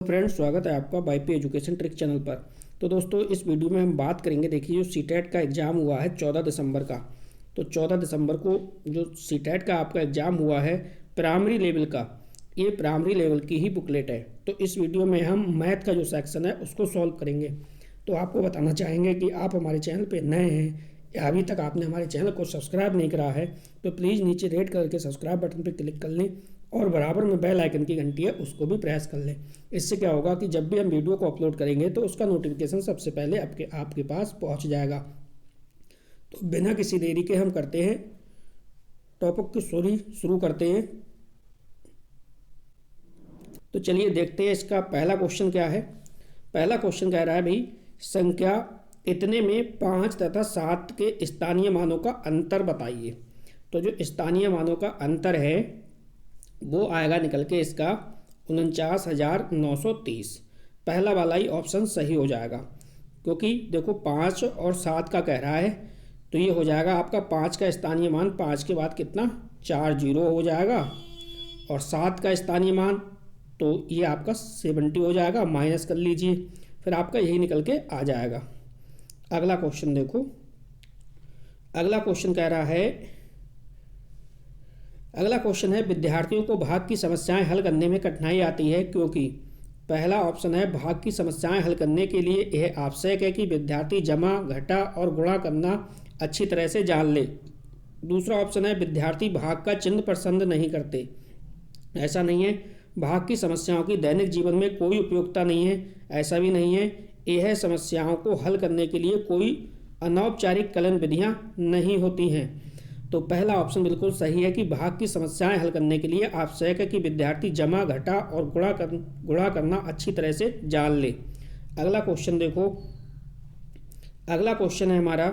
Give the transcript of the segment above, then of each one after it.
Friends, स्वागत है आपका वाईपी एजुकेशन ट्रिक चैनल पर। तो दोस्तों, इस वीडियो में हम बात करेंगे। देखिए, जो सीटेट का एग्ज़ाम हुआ है 14 दिसंबर का, तो 14 दिसंबर को जो सीटेट का आपका एग्ज़ाम हुआ है प्राइमरी लेवल का, ये प्राइमरी लेवल की ही बुकलेट है। तो इस वीडियो में हम मैथ का जो सेक्शन है उसको सॉल्व करेंगे। तो आपको बताना चाहेंगे कि आप हमारे चैनल पर नए हैं या अभी तक आपने हमारे चैनल को सब्सक्राइब नहीं करा है, तो प्लीज़ नीचे रेड कलर के सब्सक्राइब बटन पर क्लिक कर लें और बराबर में बेल आइकन की घंटी है उसको भी प्रेस कर लें। इससे क्या होगा कि जब भी हम वीडियो को अपलोड करेंगे तो उसका नोटिफिकेशन सबसे पहले आपके पास पहुंच जाएगा। तो बिना किसी देरी के हम करते हैं टॉपिक की शुरू करते हैं। तो चलिए देखते हैं इसका पहला क्वेश्चन क्या है। पहला क्वेश्चन कह रहा है भाई, संख्या इतने में 5 तथा 7 के स्थानीय मानों का अंतर बताइए। तो जो स्थानीय मानों का अंतर है वो आएगा निकल के इसका 49,930। पहला वाला ही ऑप्शन सही हो जाएगा, क्योंकि देखो 5 और 7 का कह रहा है, तो ये हो जाएगा आपका 5 का स्थानीय मान 5 के बाद कितना 4 जीरो हो जाएगा, और 7 का स्थानीय मान तो ये आपका 70 हो जाएगा, माइनस कर लीजिए, फिर आपका यही निकल के आ जाएगा। अगला क्वेश्चन देखो। अगला क्वेश्चन कह रहा है, अगला क्वेश्चन है, विद्यार्थियों को भाग की समस्याएं हल करने में कठिनाई आती है क्योंकि पहला ऑप्शन है, भाग की समस्याएं हल करने के लिए यह आवश्यक है कि विद्यार्थी जमा घटा और गुणा करना अच्छी तरह से जान ले। दूसरा ऑप्शन है, विद्यार्थी भाग का चिन्ह पसंद नहीं करते। ऐसा नहीं है, भाग की समस्याओं की दैनिक जीवन में कोई उपयोगिता नहीं है, ऐसा भी नहीं है। यह समस्याओं को हल करने के लिए कोई अनौपचारिक कलन विधियाँ नहीं होती हैं। तो पहला ऑप्शन बिल्कुल सही है कि भाग की समस्याएं हल करने के लिए आवश्यक है कि विद्यार्थी जमा घटा और गुणा करना अच्छी तरह से जान ले। अगला क्वेश्चन देखो। अगला क्वेश्चन है हमारा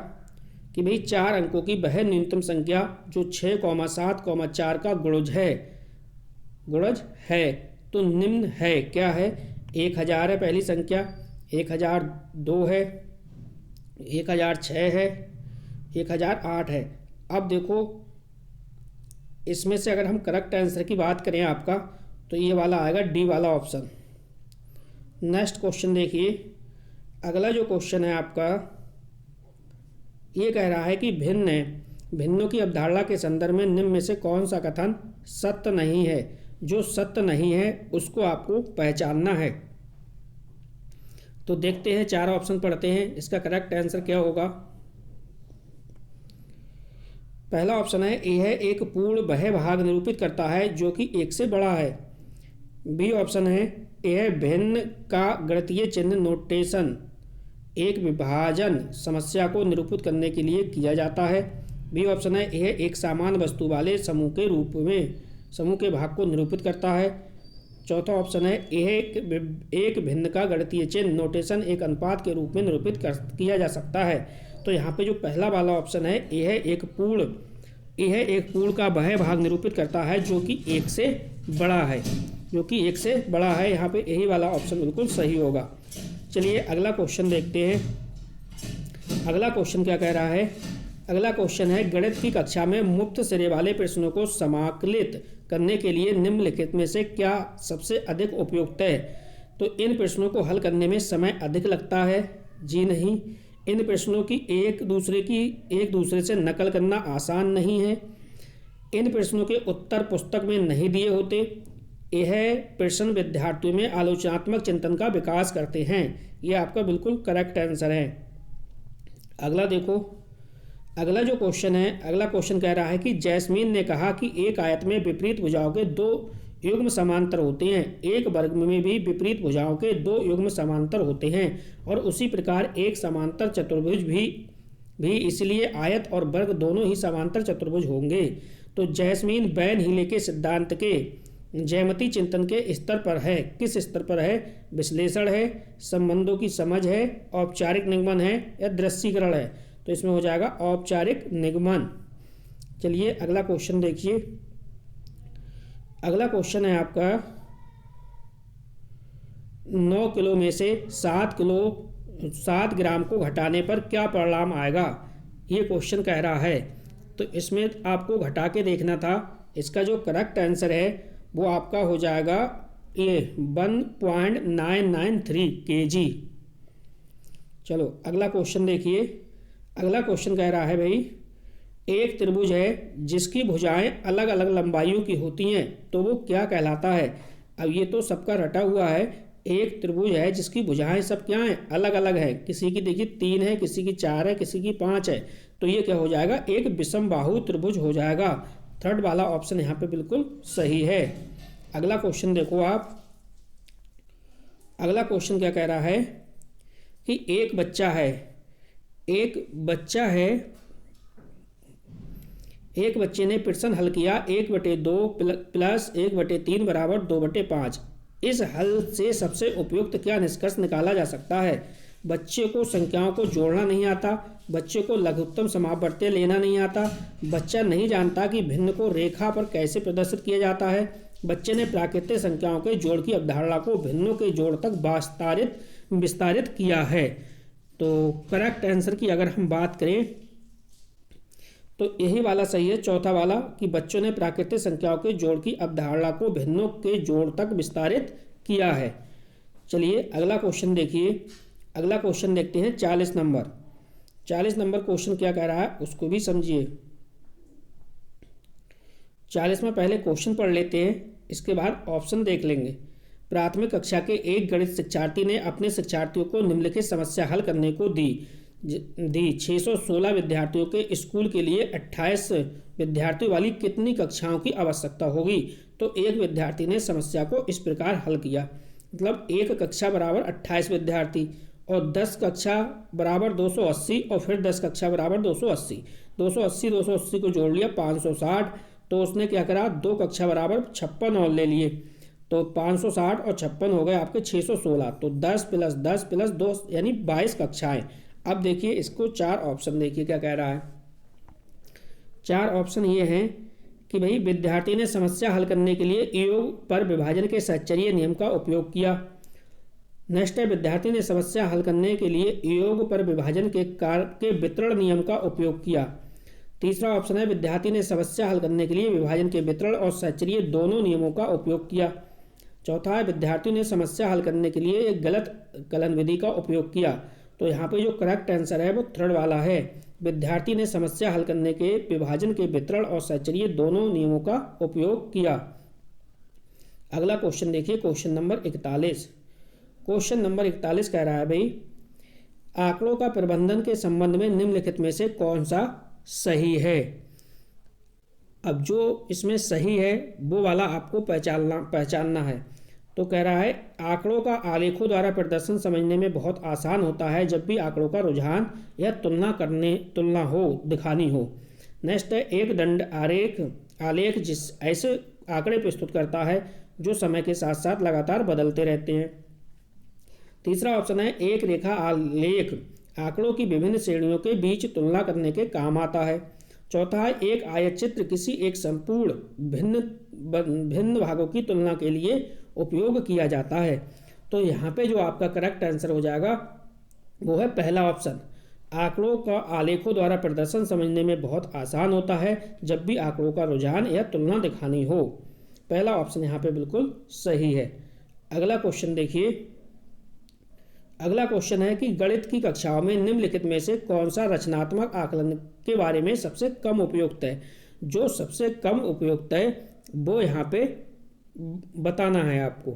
कि भाई 4 अंकों की वह न्यूनतम संख्या जो 6,7,4 का गुणज है तो निम्न है। क्या है? 1000 है पहली संख्या, 1002 है, 1006 है, 1008 है। अब देखो, इसमें से अगर हम करेक्ट आंसर की बात करें आपका, तो ये वाला आएगा डी वाला ऑप्शन। नेक्स्ट क्वेश्चन देखिए। अगला जो क्वेश्चन है आपका, ये कह रहा है कि भिन्नों की अवधारणा के संदर्भ में निम्न में से कौन सा कथन सत्य नहीं है। जो सत्य नहीं है उसको आपको पहचानना है। तो देखते हैं, 4 ऑप्शन पढ़ते हैं, इसका करेक्ट आंसर क्या होगा। पहला ऑप्शन है, यह एक पूर्ण वह भाग निरूपित करता है जो कि 1 से बड़ा है। बी ऑप्शन है, यह भिन्न का गणितीय चिन्ह नोटेशन एक विभाजन समस्या को निरूपित करने के लिए किया जाता है। बी ऑप्शन है, यह एक समान वस्तु वाले समूह के रूप में समूह के भाग को निरूपित करता है। चौथा ऑप्शन है, एक भिन्न का गणितीय चिन्ह नोटेशन एक अनुपात के रूप में निरूपित किया जा सकता है। तो यहाँ पे जो पहला वाला ऑप्शन है, यह एक पूर्ण का वह भाग निरूपित करता है जो कि 1 से बड़ा है, यहाँ पे यही वाला ऑप्शन बिल्कुल सही होगा। चलिए अगला क्वेश्चन देखते हैं। अगला क्वेश्चन क्या कह रहा है। अगला क्वेश्चन है, गणित की कक्षा में मुफ्त सिरे वाले प्रश्नों को समाकलित करने के लिए निम्नलिखित में से क्या सबसे अधिक उपयुक्त है। तो इन प्रश्नों को हल करने में समय अधिक लगता है। जी नहीं। इन प्रश्नों की एक दूसरे से नकल करना आसान नहीं है। इन प्रश्नों के उत्तर पुस्तक में नहीं दिए होते। यह प्रश्न विद्यार्थियों में आलोचनात्मक चिंतन का विकास करते हैं। यह आपका बिल्कुल करेक्ट आंसर है। अगला देखो। अगला जो क्वेश्चन है, अगला क्वेश्चन कह रहा है कि जैस्मीन ने कहा कि एक आयत में विपरीत भुजाओं के 2 युग्म समांतर होते हैं, एक वर्ग में भी विपरीत भुजाओं के 2 युग्म समांतर होते हैं, और उसी प्रकार एक समांतर चतुर्भुज भी इसलिए आयत और वर्ग दोनों ही समांतर चतुर्भुज होंगे। तो जैस्मीन बैन हीले के सिद्धांत के ज्यामितीय चिंतन के स्तर पर है। किस स्तर पर है? विश्लेषण है, संबंधों की समझ है, औपचारिक निगमन है या दृश्यीकरण है। तो इसमें हो जाएगा औपचारिक निगमन। चलिए अगला क्वेश्चन देखिए। अगला क्वेश्चन है आपका, 9 किलो में से 7 ग्राम को घटाने पर क्या परिणाम आएगा, ये क्वेश्चन कह रहा है। तो इसमें आपको घटा के देखना था। इसका जो करेक्ट आंसर है वो आपका हो जाएगा 1993 kg। चलो अगला क्वेश्चन देखिए। अगला क्वेश्चन कह रहा है भाई, एक त्रिभुज है जिसकी भुजाएं अलग अलग लंबाइयों की होती हैं तो वो क्या कहलाता है। अब ये तो सबका रटा हुआ है। एक त्रिभुज है जिसकी भुजाएं सब क्या हैं, अलग अलग है। किसी की देखिए 3 है, किसी की 4 है, किसी की 5 है। तो ये क्या हो जाएगा, एक विषम बाहु त्रिभुज हो जाएगा। थर्ड वाला ऑप्शन यहाँ पे बिल्कुल सही है। अगला क्वेश्चन देखो आप। अगला क्वेश्चन क्या कह रहा है कि एक बच्चा है, एक बच्चे ने प्रश्न हल किया 1/2 प्लस 1/3 बराबर 2/5। इस हल से सबसे उपयुक्त क्या निष्कर्ष निकाला जा सकता है। बच्चे को संख्याओं को जोड़ना नहीं आता, बच्चे को लघुत्तम समापवर्ती लेना नहीं आता, बच्चा नहीं जानता कि भिन्न को रेखा पर कैसे प्रदर्शित किया जाता है, बच्चे ने प्राकृतिक संख्याओं के जोड़ की अवधारणा को भिन्नों के जोड़ तक विस्तारित किया है। तो करेक्ट आंसर की अगर हम बात करें तो यही वाला सही है, चौथा वाला, कि बच्चों ने प्राकृतिक संख्याओं के जोड़ की अवधारणा को भिन्नों के जोड़ तक विस्तारित किया है। चलिए अगला क्वेश्चन देखिए। अगला क्वेश्चन देखते हैं 40 नंबर। 40 नंबर क्वेश्चन क्या कह रहा है उसको भी समझिए। 40 में पहले क्वेश्चन पढ़ लेते हैं, इसके बाद ऑप्शन देख लेंगे। प्राथमिक कक्षा के एक गणित शिक्षार्थी ने अपने शिक्षार्थियों को निम्नलिखित समस्या हल करने को दी। 616 विद्यार्थियों के स्कूल के लिए 28 विद्यार्थियों वाली कितनी कक्षाओं की आवश्यकता होगी। तो एक विद्यार्थी ने समस्या को इस प्रकार हल किया, मतलब एक कक्षा बराबर 28 विद्यार्थी और 10 कक्षा बराबर 280 और फिर 10 कक्षा बराबर 280 को जोड़ लिया 560। तो उसने क्या करा, 2 कक्षा बराबर 56 और ले लिए, तो 560 और 56 हो गए आपके 616। तो 10 + 10 + 2 यानी 22 कक्षाएं। अब देखिए इसको 4 ऑप्शन देखिए क्या कह रहा है। 4 ऑप्शन ये हैं कि भाई विद्यार्थी ने समस्या हल करने के लिए योग पर विभाजन के सहचर्य नियम का उपयोग किया। नेक्स्ट है, विद्यार्थी ने समस्या हल करने के लिए योग पर विभाजन के वितरण नियम का उपयोग किया। तीसरा ऑप्शन है, विद्यार्थी ने समस्या हल करने के लिए विभाजन के वितरण और सहचर्य दोनों नियमों का उपयोग किया। चौथा है, विद्यार्थियों ने समस्या हल करने के लिए एक गलत कलन विधि का उपयोग किया। तो यहाँ पे जो करेक्ट आंसर है वो थर्ड वाला है, विद्यार्थी ने समस्या हल करने के विभाजन के वितरण और सहचर्य दोनों नियमों का उपयोग किया। अगला क्वेश्चन देखिए, क्वेश्चन नंबर 41। क्वेश्चन नंबर 41 कह रहा है भाई, आंकड़ों का प्रबंधन के संबंध में निम्नलिखित में से कौन सा सही है। अब जो इसमें सही है वो वाला आपको पहचानना है। तो कह रहा है, आंकड़ों का आलेखों द्वारा प्रदर्शन समझने में बहुत आसान होता है जब भी आंकड़ों का रुझान या तुलना हो दिखानी हो। नेक्स्ट है, एक दंड आलेख जिस ऐसे आंकड़े प्रस्तुत करता है जो समय के साथ साथ लगातार बदलते रहते हैं। तीसरा ऑप्शन है, एक रेखा आलेख आंकड़ों की विभिन्न श्रेणियों के बीच तुलना करने के काम आता है। चौथा है, एक आयतचित्र किसी एक संपूर्ण भिन्न भागों की तुलना के लिए उपयोग किया जाता है। तो यहाँ पे जो आपका करेक्ट आंसर हो जाएगा वो है पहला ऑप्शन, आंकड़ों का आलेखों द्वारा प्रदर्शन समझने में बहुत आसान होता है जब भी आंकड़ों का रुझान या तुलना दिखानी हो। पहला ऑप्शन यहाँ पे बिल्कुल सही है। अगला क्वेश्चन देखिए। अगला क्वेश्चन है कि गणित की कक्षाओं में निम्नलिखित में से कौन सा रचनात्मक आकलन के बारे में सबसे कम उपयुक्त है। जो सबसे कम उपयुक्त है वो यहाँ पे बताना है आपको,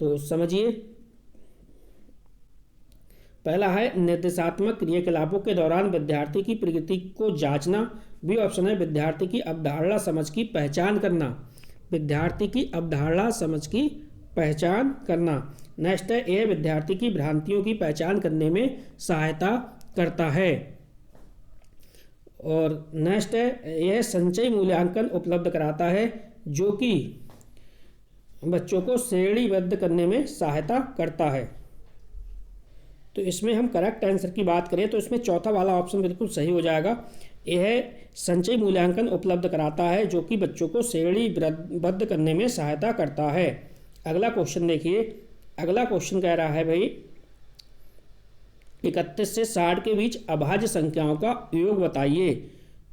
तो समझिए। पहला है, निर्देशात्मक क्रियाकलापों के दौरान विद्यार्थी की प्रगति को जांचना। बी ऑप्शन है, विद्यार्थी की अवधारणा समझ की पहचान करना। विद्यार्थी की अवधारणा समझ की पहचान करना। नेक्स्ट है, यह विद्यार्थी की भ्रांतियों की पहचान करने में सहायता करता है। और नेक्स्ट है, यह संचयी मूल्यांकन उपलब्ध कराता है जो कि बच्चों को श्रेणीबद्ध करने में सहायता करता है। तो इसमें हम करेक्ट आंसर की बात करें तो इसमें चौथा वाला ऑप्शन बिल्कुल सही हो जाएगा। यह संचयी मूल्यांकन उपलब्ध कराता है जो कि बच्चों को श्रेणीबद्ध करने में सहायता करता है। अगला क्वेश्चन देखिए। अगला क्वेश्चन कह रहा है भाई, 31 से 60 के बीच अभाज्य संख्याओं का योग बताइए।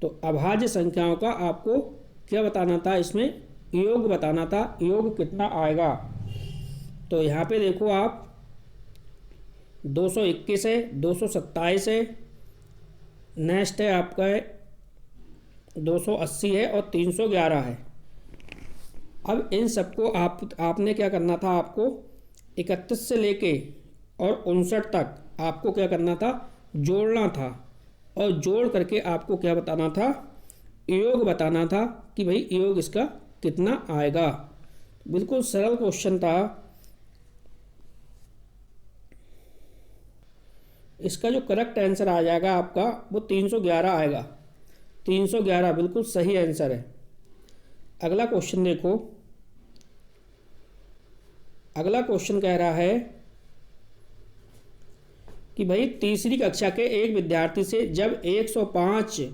तो अभाज्य संख्याओं का आपको क्या बताना था, इसमें योग बताना था, योग कितना आएगा। तो यहाँ पे देखो आप 221 है, 227 है, नेक्स्ट है आपका है 280 है और 311 है। अब इन सबको आपने क्या करना था, आपको 31 से लेके और 59 तक आपको क्या करना था, जोड़ना था। और जोड़ करके आपको क्या बताना था, योग बताना था कि भाई योग इसका कितना आएगा। बिल्कुल सरल क्वेश्चन था। इसका जो करेक्ट आंसर आ जाएगा आपका वो 311 आएगा। 311 बिल्कुल सही आंसर है। अगला क्वेश्चन देखो, अगला क्वेश्चन कह रहा है कि भाई तीसरी कक्षा के एक विद्यार्थी से जब 105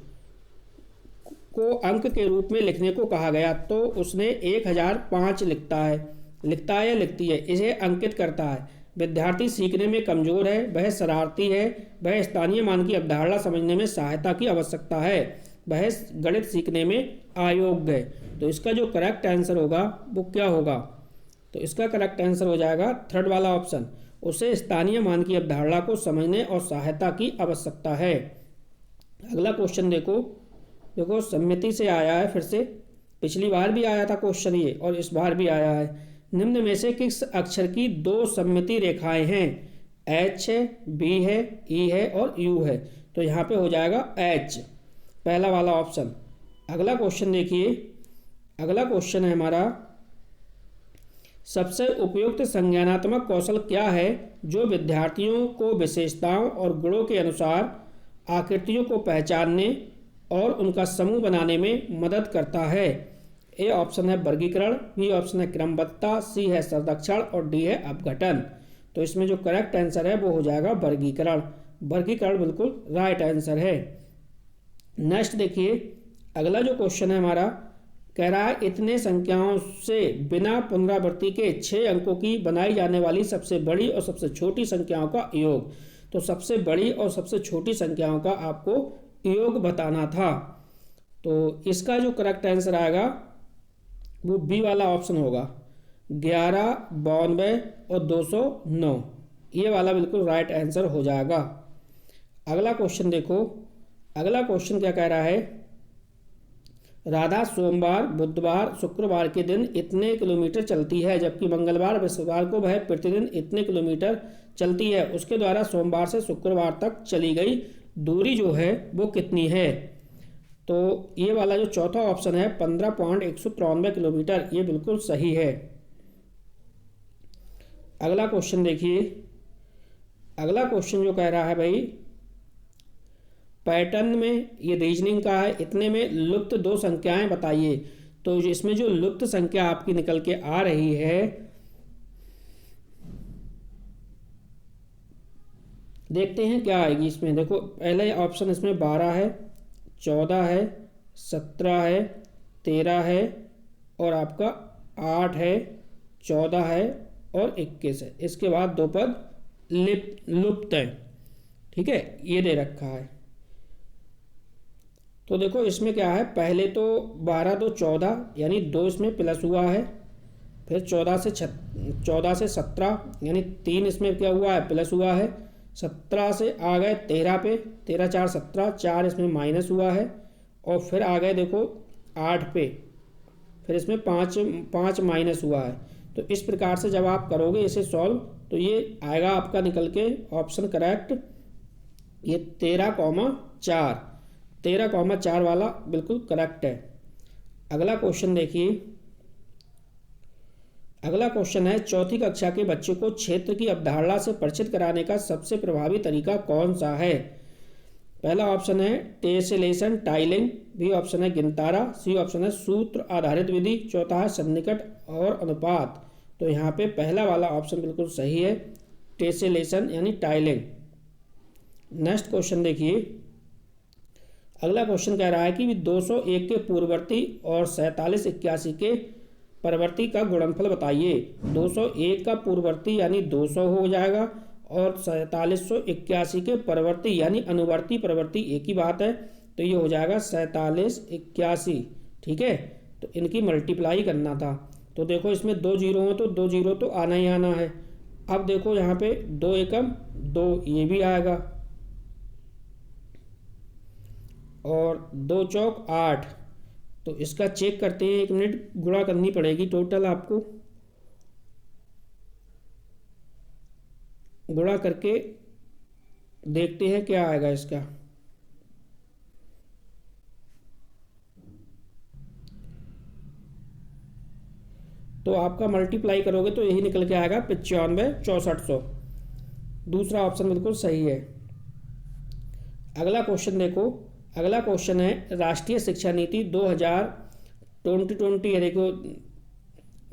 को अंक के रूप में लिखने को कहा गया तो उसने 1005 लिखता है या लिखती है, इसे अंकित करता है। विद्यार्थी सीखने में कमजोर है, वह शरारती है, वह स्थानीय मान की अवधारणा समझने में सहायता की आवश्यकता है, वह गणित सीखने में अयोग्य है। तो इसका जो करेक्ट आंसर होगा वो क्या होगा, तो इसका करेक्ट आंसर हो जाएगा थर्ड वाला ऑप्शन, उसे स्थानीय मान की अवधारणा को समझने और सहायता की आवश्यकता है। अगला क्वेश्चन देखो सम्मिति से आया है, फिर से पिछली बार भी आया था क्वेश्चन ये और इस बार भी आया है। निम्न में से किस अक्षर की दो सम्मिति रेखाएं हैं, एच है, बी है, ई है और यू है। तो यहाँ पे हो जाएगा एच, पहला वाला ऑप्शन। अगला क्वेश्चन देखिए, अगला क्वेश्चन है हमारा, सबसे उपयुक्त संज्ञानात्मक कौशल क्या है जो विद्यार्थियों को विशेषताओं और गुणों के अनुसार आकृतियों को पहचानने और उनका समूह बनाने में मदद करता है। ए ऑप्शन है वर्गीकरण, बी ऑप्शन है क्रमबद्धता, सी है संरक्षण और डी है अपघटन। तो इसमें जो करेक्ट आंसर है वो हो जाएगा वर्गीकरण। वर्गीकरण बिल्कुल राइट आंसर है। नेक्स्ट देखिए, अगला जो क्वेश्चन है हमारा, कह रहा है इतने संख्याओं से बिना पुनरावृत्ति के 6 अंकों की बनाई जाने वाली सबसे बड़ी और सबसे छोटी संख्याओं का योग। तो सबसे बड़ी और सबसे छोटी संख्याओं का आपको योग बताना था। तो इसका जो करेक्ट आंसर आएगा वो बी वाला ऑप्शन होगा, 11, 92 और 209, ये वाला बिल्कुल राइट आंसर हो जाएगा। अगला क्वेश्चन देखो, अगला क्वेश्चन क्या कह रहा है, राधा सोमवार, बुधवार, शुक्रवार के दिन इतने किलोमीटर चलती है जबकि मंगलवार, बृहस्पतिवार को वह प्रतिदिन इतने किलोमीटर चलती है। उसके द्वारा सोमवार से शुक्रवार तक चली गई दूरी जो है वो कितनी है। तो ये वाला जो चौथा ऑप्शन है 15.193 किलोमीटर, ये बिल्कुल सही है। अगला क्वेश्चन देखिए, अगला क्वेश्चन जो कह रहा है भाई, पैटर्न में ये रीजनिंग का है, इतने में लुप्त 2 संख्याएं बताइए। तो इसमें जो लुप्त संख्या आपकी निकल के आ रही है, देखते हैं क्या आएगी इसमें। देखो पहला ऑप्शन इसमें 12 है, 14 है, 17 है, 13 है और आपका 8 है, 14 है और 21 है। इसके बाद 2 पद लुप्त है, ठीक है, ये दे रखा है। तो देखो इसमें क्या है, पहले तो 12 2 14 यानी 2 इसमें प्लस हुआ है, फिर 14 से 17 यानी 3 इसमें क्या हुआ है, प्लस हुआ है। 17 से आ गए 13 पे, 13 4 17, 4 इसमें माइनस हुआ है और फिर आ गए देखो 8 पे, फिर इसमें 5 माइनस हुआ है। तो इस प्रकार से जब आप करोगे इसे सॉल्व तो ये आएगा आपका निकल के ऑप्शन करेक्ट, ये 13,4, 13,4 वाला बिल्कुल करेक्ट है। अगला क्वेश्चन देखिए, अगला क्वेश्चन है, चौथी कक्षा के बच्चों को क्षेत्र की अवधारणा से परिचित कराने का सबसे प्रभावी तरीका कौन सा है। पहला ऑप्शन है टेसेलेशन टाइलिंग, बी ऑप्शन है गिनतारा, सी ऑप्शन है सूत्र आधारित विधि, चौथा है सन्निकट और अनुपात। तो यहाँ पे पहला वाला ऑप्शन बिल्कुल सही है, टेसेलेशन यानी टाइलिंग। नेक्स्ट क्वेश्चन देखिए, अगला क्वेश्चन कह रहा है कि 201 के पूर्ववर्ती और 4781 के परवर्ती का गुणनफल बताइए। 201 का पूर्ववर्ती यानी 200 हो जाएगा और 4781 के परवर्ती यानी अनुवर्ती परवर्ती एक ही बात है, तो ये हो जाएगा 4781, ठीक है। तो इनकी मल्टीप्लाई करना था। तो देखो इसमें 2 जीरो हैं तो 2 जीरो तो आना ही आना है। अब देखो यहाँ पे 2 एकम 2, ये भी आएगा, और 2 चौक 8। तो इसका चेक करते हैं, 1 मिनट, गुणा करनी पड़ेगी टोटल आपको, गुणा करके देखते हैं क्या आएगा इसका। तो आपका मल्टीप्लाई करोगे तो यही निकल के आएगा 95,6400। दूसरा ऑप्शन बिल्कुल सही है। अगला क्वेश्चन देखो, अगला क्वेश्चन है राष्ट्रीय शिक्षा नीति 2020 है, देखो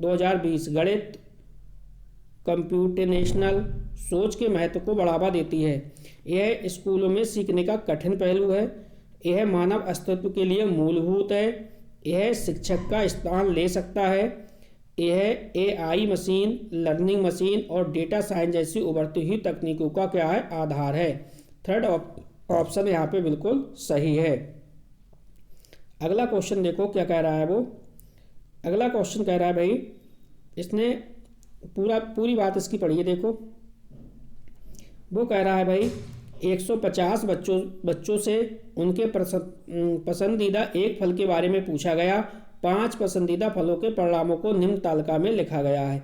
2020 गणित कंप्यूटेशनल सोच के महत्व को बढ़ावा देती है। यह स्कूलों में सीखने का कठिन पहलू है। यह मानव अस्तित्व के लिए मूलभूत है। यह शिक्षक का स्थान ले सकता है। यह AI मशीन लर्निंग मशीन और डेटा साइंस जैसी उभरती हुई तकनीकों का क्या है, आधार है। थर्ड ऑप्शन यहाँ पे बिल्कुल सही है। अगला क्वेश्चन देखो क्या कह रहा है वो। अगला क्वेश्चन कह रहा है भाई, इसने पूरी बात इसकी पढ़िए देखो। वो कह रहा है भाई 150 बच्चों से उनके पसंदीदा एक फल के बारे में पूछा गया। 5 पसंदीदा फलों के परिणामों को निम्न तालिका में लिखा गया है,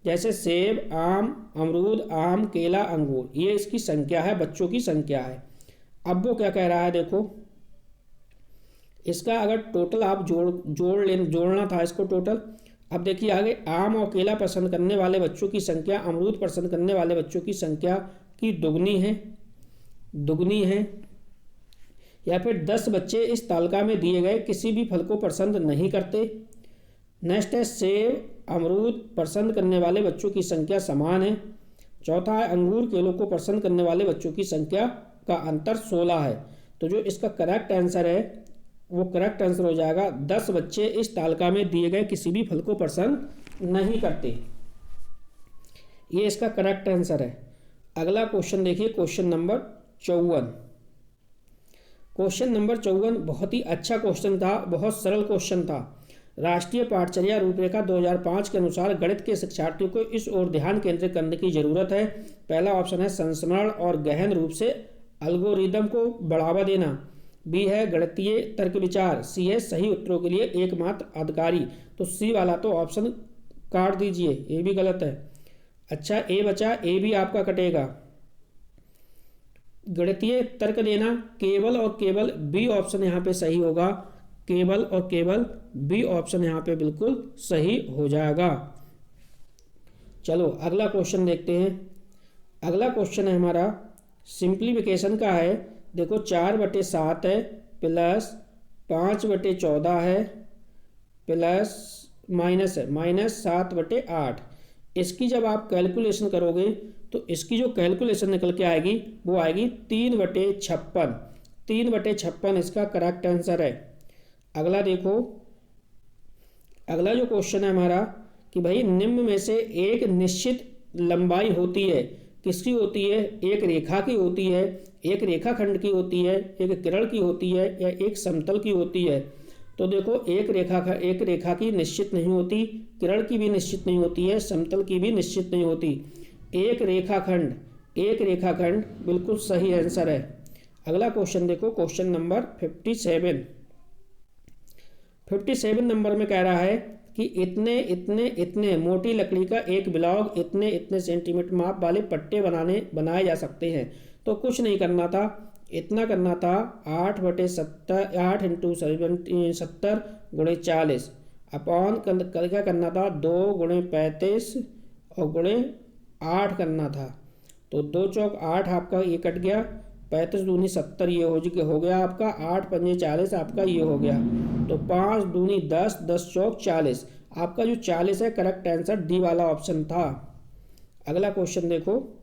जैसे सेब, आम, अमरूद, आम, केला, अंगूर। ये इसकी संख्या है, बच्चों की संख्या है। अब वो क्या कह रहा है देखो, इसका अगर टोटल आप जोड़ना था इसको टोटल। अब देखिए आगे, आम और केला पसंद करने वाले बच्चों की संख्या अमरूद पसंद करने वाले बच्चों की संख्या की दुगनी है, या फिर 10 बच्चे इस तालिका में दिए गए किसी भी फल को पसंद नहीं करते। नेक्स्ट है सेब, अमरूद पसंद करने वाले बच्चों की संख्या समान है। चौथा है अंगूर, केलों को पसंद करने वाले बच्चों की संख्या का अंतर 16 है। तो जो इसका करेक्ट आंसर है वो करेक्ट आंसर हो जाएगा 10 बच्चे इस तालिका में दिए गए किसी भी फल को पसंद नहीं करते। ये इसका करेक्ट आंसर है। अगला क्वेश्चन देखिए, क्वेश्चन नंबर 54। क्वेश्चन नंबर 54 बहुत ही अच्छा क्वेश्चन था, बहुत सरल क्वेश्चन था। राष्ट्रीय पाठचर्या रूपरेखा 2005 के अनुसार गणित के शिक्षार्थियों को इस ओर ध्यान केंद्रित करने की जरूरत है। पहला ऑप्शन है संस्मरण और गहन रूप से एल्गोरिदम को बढ़ावा देना। बी है गणितीय तर्क विचार। सी है सही उत्तरों के लिए एकमात्र अधिकारी। तो सी वाला तो ऑप्शन काट दीजिए, ये भी गलत है। अच्छा, ए बचा, ए भी आपका कटेगा। गणितीय तर्क देना, केवल और केवल बी ऑप्शन यहाँ पे सही होगा। केवल और केवल बी ऑप्शन यहाँ पे बिल्कुल सही हो जाएगा। चलो अगला क्वेश्चन देखते हैं। अगला क्वेश्चन है हमारा सिंप्लीफिकेशन का है। देखो 4/7 है प्लस 5/14 है प्लस माइनस है -7/8। इसकी जब आप कैलकुलेशन करोगे तो इसकी जो कैलकुलेशन निकल के आएगी वो आएगी 3/56। 3/56 इसका करेक्ट आंसर है। अगला देखो, अगला जो क्वेश्चन है हमारा कि भाई निम्न में से एक निश्चित लंबाई होती है, किसकी होती है? एक रेखा की होती है, एक रेखाखंड की होती है, एक किरण की होती है, या एक समतल की होती है। तो देखो एक रेखा की निश्चित नहीं होती, किरण की भी निश्चित नहीं होती है, समतल की भी निश्चित नहीं होती। एक रेखाखंड बिल्कुल सही आंसर है। अगला क्वेश्चन देखो, क्वेश्चन नंबर 57 नंबर में कह रहा है कि इतने मोटी लकड़ी का एक ब्लॉक इतने सेंटीमीटर माप वाले पट्टे बनाए जा सकते हैं। तो कुछ नहीं करना था, इतना करना था 8/70 8 × 70 × 40 अपॉन क्या करना था 2 × 35 और × 8 करना था। तो 2 चौक 8 आपका ये कट गया, 35 दूनी 70 ये हो गया आपका, 8 पंजे 40 आपका ये हो गया। तो 5 दूनी 10 10 चौक 40। आपका जो 40 है करेक्ट आंसर डी वाला ऑप्शन था। अगला क्वेश्चन देखो,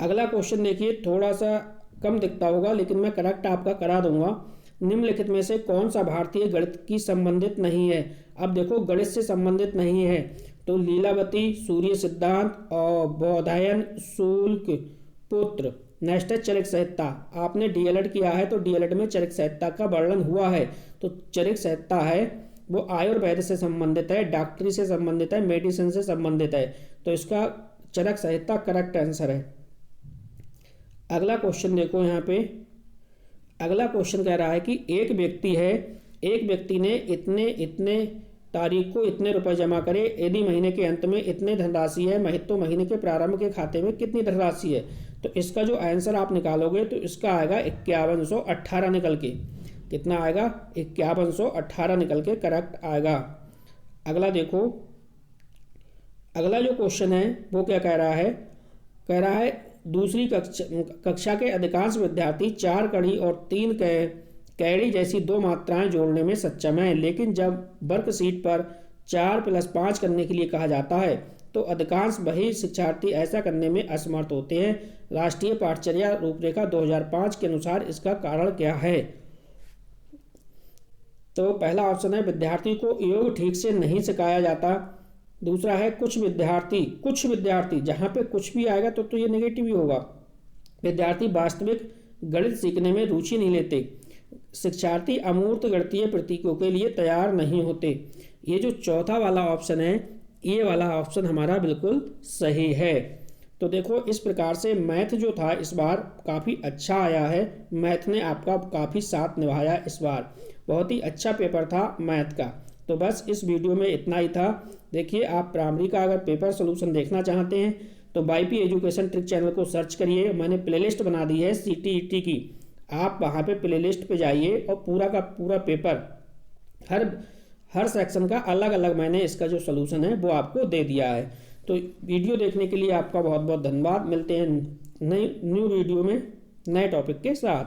अगला क्वेश्चन देखिए, थोड़ा सा कम दिखता होगा लेकिन मैं करेक्ट आपका करा दूंगा। निम्नलिखित में से कौन सा भारतीय गणित की संबंधित नहीं है? अब देखो गणित से संबंधित नहीं है तो लीलावती, सूर्य सिद्धांत और बौधायन, शुल्क पुत्र, नेक्स्ट है चरिक संहिता। आपने डीएलएड किया है तो डीएलएड में चरिक संहिता का वर्णन हुआ है। तो चरिक संहिता है वो आयुर्वेद से संबंधित है, डॉक्टरी से संबंधित है, मेडिसिन से संबंधित है। तो इसका चरक संहिता करेक्ट आंसर है। अगला क्वेश्चन देखो यहाँ पे। अगला क्वेश्चन कह रहा है कि एक व्यक्ति ने इतने तारीख को इतने रुपए जमा करे, यदि महीने के अंत में इतने धनराशि है तो महीने के प्रारंभ के खाते में कितनी धनराशि है। तो इसका जो आंसर आप निकालोगे तो इसका आएगा 5118 निकल के। कितना आएगा? 5118 निकल के करेक्ट आएगा। अगला देखो, अगला जो क्वेश्चन है वो क्या कह रहा है? कह रहा है दूसरी कक्षा के अधिकांश विद्यार्थी 4 कड़ी और 3 कैड़ी जैसी 2 मात्राएं जोड़ने में सक्षम हैं, लेकिन जब वर्कशीट पर 4 + 5 करने के लिए कहा जाता है तो अधिकांश वही शिक्षार्थी ऐसा करने में असमर्थ होते हैं। राष्ट्रीय पाठचर्या रूपरेखा 2005 के अनुसार इसका कारण क्या है? तो पहला ऑप्शन है विद्यार्थी को योग ठीक से नहीं सिखाया जाता। दूसरा है कुछ विद्यार्थी, जहाँ पे कुछ भी आएगा तो ये नेगेटिव ही होगा। विद्यार्थी वास्तविक गणित सीखने में रुचि नहीं लेते। शिक्षार्थी अमूर्त गणितीय प्रतीकों के लिए तैयार नहीं होते। ये जो चौथा वाला ऑप्शन है, ये वाला ऑप्शन हमारा बिल्कुल सही है। तो देखो इस प्रकार से मैथ जो था इस बार काफ़ी अच्छा आया है। मैथ ने आपका काफ़ी साथ निभाया इस बार। बहुत ही अच्छा पेपर था मैथ का। तो बस इस वीडियो में इतना ही था। देखिए, आप प्राइमरी का अगर पेपर सोल्यूशन देखना चाहते हैं तो वाईपी एजुकेशन ट्रिक चैनल को सर्च करिए। मैंने प्लेलिस्ट बना दी है सीटीईटी की, आप वहाँ पे प्लेलिस्ट पे जाइए और पूरा का पूरा पेपर हर सेक्शन का अलग अलग मैंने इसका जो सोल्यूशन है वो आपको दे दिया है। तो वीडियो देखने के लिए आपका बहुत बहुत धन्यवाद। मिलते हैं न्यू वीडियो में नए टॉपिक के साथ।